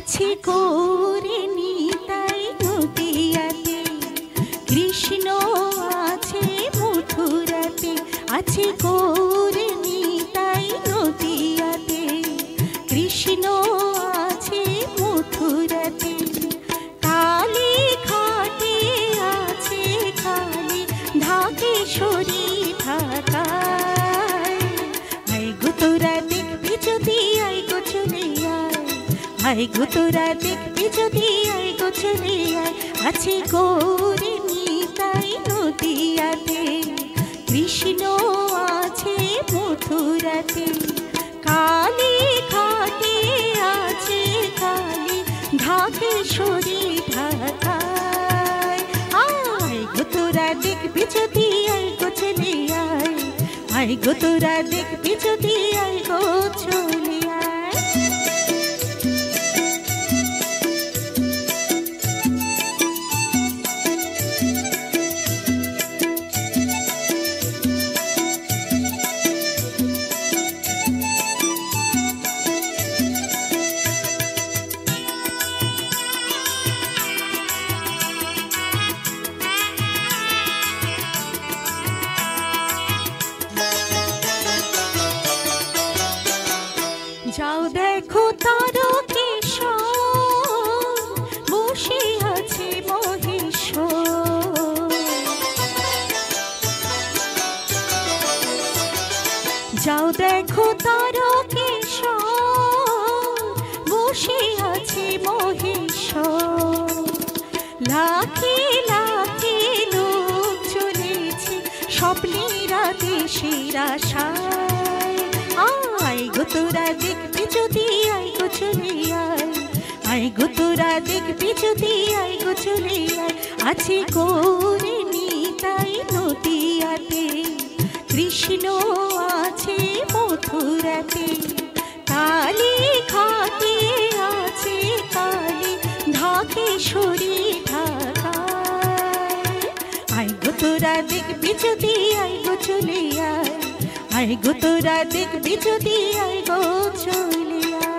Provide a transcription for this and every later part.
আছে করে নিতাই নদিয়াতে, কৃষ্ণ আছে মথুরাতে। আছে করে নিতাই নদিয়াতে, কৃষ্ণ আছে মথুরাতে। কালী ঘাটে আছে কালী ঢাকেশ্বরী ঢাকায়। আই গো তোরা দেখবি যদি আই গো চলে আয়, আই গো তোরা দেখবি যদি আই গো চলে আয়। আছে করে নিতাই নদিয়াতে, কৃষ্ণ আছে মথুরাতে। কালী ঘাটে আছে কালী ঢাকেশ্বরী ঢাকায়। আই গো তোরা দেখবি যদি আই গো চলে আয়, আই গো তোরা দেখবি যদি আই গো চলে আয়। যাও দেখো তারকেশ্বর বসে আছে মহেশ্বর। যাও দেখো তারকেশ্বর বসে আছে মহেশ্বর। লাখে লাখে লোক চলেছে স্বপ্নেরা দেশের আশায়। আই গো তোরা দেখবি যদি আই গো চলে আয়, আই গো তোরা দেখবি যদি আই গো চলে আয়। আছে করে নিতাই নদিয়াতে, কৃষ্ণ আছে মথুরাতে। কালী ঘাটে আছে কালী ঢাকেশ্বরী ঢাকায়। আই গো তোরা দেখবি যদি আই গো চলে আয়, আই গো তোরা দেখবি যদি আই গো চলে আয়।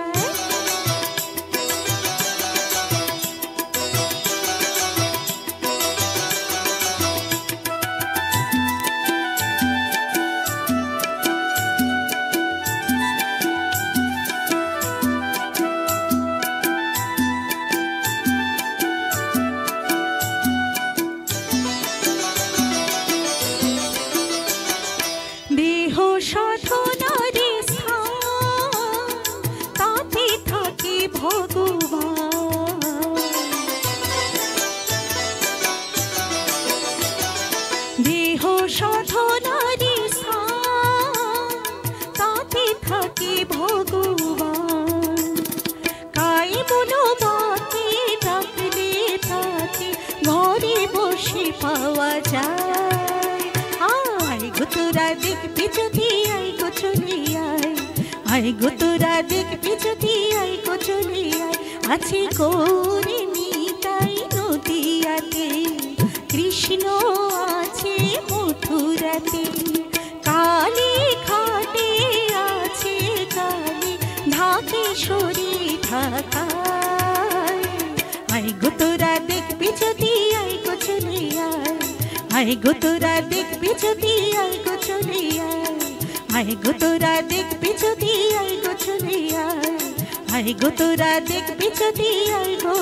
দেহ সাধনার স্থান তাতে থাকে ভগবান। দেহ সাধনার স্থান তাতে থাকে ভগবান। কাই মনো বাতে ডাকলে তাকে ঘরে বসে পাওয়া যায়। আই গো তোরা দেখবি যদি আই গো চলে আয়, আই গো তোরা দেখবি যদি আই গো চলে আয়। আছে করে নিতাই নদিয়াতে, কৃষ্ণ আছে মথুরাতে। কালী ঘাটে আছে কালী ঢাকেশ্বরী ঢাকায়। আই গো তোরা দেখবি যদি আই গো চলে আয়, আই গো তোরা দেখবি যদি আই গো চলে আয়। আই গো তোরা দেখবি যদি আই গো চলে আয়, আই গো তোরা দেখবি যদি আই গো